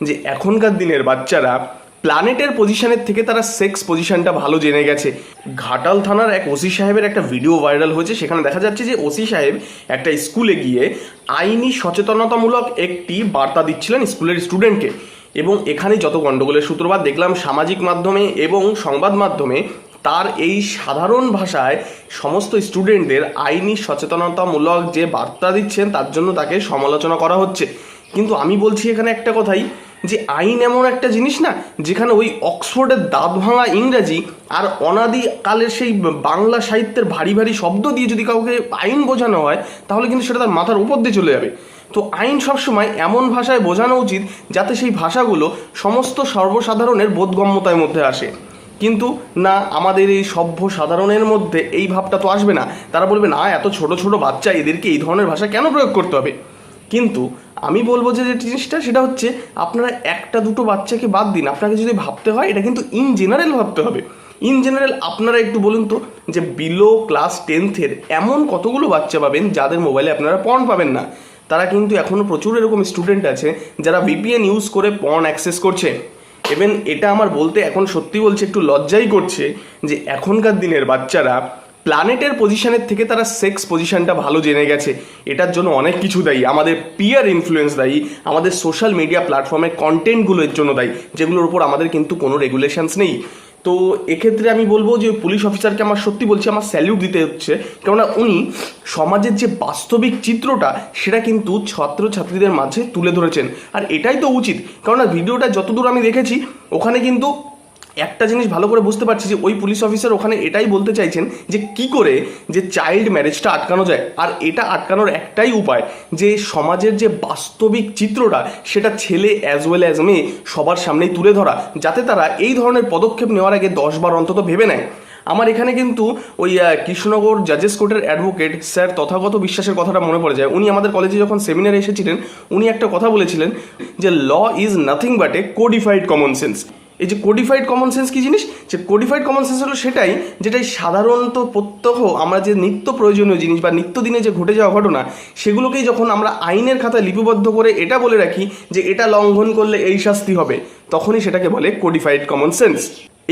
যে এখনকার দিনের বাচ্চারা প্ল্যানেটের পজিশনের থেকে তারা সেক্স পজিশনটা ভালো জেনে গেছে। ঘাটাল থানার এক ওসি সাহেবের একটা ভিডিও ভাইরাল হয়েছে, সেখানে দেখা যাচ্ছে যে ওসি সাহেব একটা স্কুলে গিয়ে আইনি সচেতনতামূলক একটি বার্তা দিচ্ছিলেন স্কুলের স্টুডেন্টকে। এবং এখানে যত গণ্ডগোলের সূত্রপাত দেখলাম সামাজিক মাধ্যমে এবং সংবাদ মাধ্যমে, তার এই সাধারণ ভাষায় সমস্ত স্টুডেন্টদের আইনি সচেতনতামূলক যে বার্তা দিচ্ছেন তার জন্য তাকে সমালোচনা করা হচ্ছে। কিন্তু আমি বলছি এখানে একটা কথাই, যে আইন এমন একটা জিনিস না যেখানে ওই অক্সফোর্ডের দাঁত ভাঙা ইংরাজি আর অনাদিকালের সেই বাংলা সাহিত্যের ভারী ভারী শব্দ দিয়ে যদি কাউকে আইন বোঝানো হয় তাহলে কিন্তু সেটা তার মাথার উপর দিয়ে চলে যাবে। তো আইন সবসময় এমন ভাষায় বোঝানো উচিত যাতে সেই ভাষাগুলো সমস্ত সর্বসাধারণের বোধগম্যতার মধ্যে আসে। কিন্তু না, আমাদের এই সভ্য সাধারণের মধ্যে এই ভাবটা তো আসবে না। তারা বলবে না, এত ছোট ছোট বাচ্চা, এদেরকে এই ধরনের ভাষা কেন প্রয়োগ করতে হবে। কিন্তু আমি বলবো যে জিনিসটা সেটা হচ্ছে, আপনারা একটা দুটো বাচ্চাকে বাদ দিন, আপনাকে যদি ভাবতে হয় এটা কিন্তু ইন জেনারেল ভাবতে হবে। ইন জেনারেল আপনারা একটু বলুন তো, যে বিলো ক্লাস 10th এমন কতগুলো বাচ্চা পাবেন যাদের মোবাইলে আপনারা পর্ন পাবেন না। তারা কিন্তু এখনও প্রচুর এরকম স্টুডেন্ট আছে যারা ভিপিএন ইউজ করে পর্ন অ্যাক্সেস করছে। ইভেন এটা আমার বলতে এখন সত্যি বলছে একটু লজ্জাই করছে যে এখনকার দিনের বাচ্চারা প্ল্যানেটের পজিশনের থেকে তারা সেক্স পজিশনটা ভালো জেনে গেছে। এটার জন্য অনেক কিছু দায়ী, আমাদের পিয়ার ইনফ্লুয়েন্স দায়ী, আমাদের সোশ্যাল মিডিয়া প্ল্যাটফর্মের কন্টেন্টগুলোর জন্য দায়ী, যেগুলোর উপর আমাদের কিন্তু কোনো রেগুলেশনস নেই। তো এক্ষেত্রে আমি বলবো যে পুলিশ অফিসারকে আমার সত্যি বলছি আমার স্যালিউট দিতে হচ্ছে, কেননা উনি সমাজের যে বাস্তবিক চিত্রটা সেটা কিন্তু ছাত্রছাত্রীদের মাঝে তুলে ধরেছেন। আর এটাই তো উচিত, কেননা ভিডিওটা যতদূর আমি দেখেছি ওখানে কিন্তু একটা জিনিস ভালো করে বুঝতে পারছি যে ওই পুলিশ অফিসার ওখানে এটাই বলতে চাইছেন যে কি করে যে চাইল্ড ম্যারেজটা আটকানো যায়। আর এটা আটকানোর একটাই উপায়, যে সমাজের যে বাস্তবিক চিত্রটা সেটা ছেলে অ্যাজ ওয়েল অ্যাজ মেয়ে সবার সামনেই তুলে ধরা, যাতে তারা এই ধরনের পদক্ষেপ নেওয়ার আগে 10 বার অন্তত ভেবে নেয়। আমার এখানে কিন্তু ওই কৃষ্ণনগর জাজেস কোর্টের অ্যাডভোকেট স্যার তথাগত বিশ্বাসের কথাটা মনে পড়ে যায়। উনি আমাদের কলেজে যখন সেমিনারে এসেছিলেন উনি একটা কথা বলেছিলেন যে law is nothing but a codified common sense. এই যে কোডিফাইড কমন সেন্স কী জিনিস, যে কোডিফাইড কমন সেন্স হলো সেটাই যেটাই সাধারণত প্রত্যহ আমরা যে নিত্য প্রয়োজনীয় জিনিস বা নিত্যদিনে যে ঘটে যাওয়া ঘটনা সেগুলোকেই যখন আমরা আইনের খাতায় লিপিবদ্ধ করে এটা বলে রাখি যে এটা লঙ্ঘন করলে এই শাস্তি হবে, তখনই সেটাকে বলে কোডিফাইড কমন সেন্স।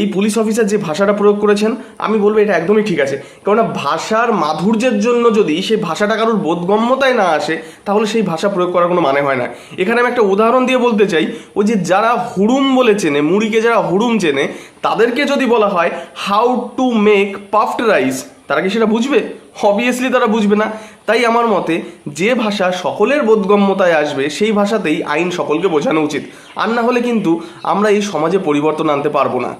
এই পুলিশ অফিসার যে ভাষাটা প্রয়োগ করেছেন আমি বলবো এটা একদমই ঠিক আছে, কেননা ভাষার মাধুর্যের জন্য যদি সেই ভাষাটা কারোর বোধগম্যতায় না আসে তাহলে সেই ভাষা প্রয়োগ করার কোনো মানে হয় না। এখানে আমি একটা উদাহরণ দিয়ে বলতে চাই, ওই যে যারা হুড়ুম বলে চেনে, মুড়িকে যারা হুড়ুম চেনে, তাদেরকে যদি বলা হয় how to make puffed rice, তারা কি সেটা বুঝবে? অবভিয়াসলি তারা বুঝবে না। তাই আমার মতে যে ভাষা সকলের বোধগম্যতায় আসবে সেই ভাষাতেই আইন সকলকে বোঝানো উচিত, আর না হলে কিন্তু আমরা এই সমাজে পরিবর্তন আনতে পারবো না।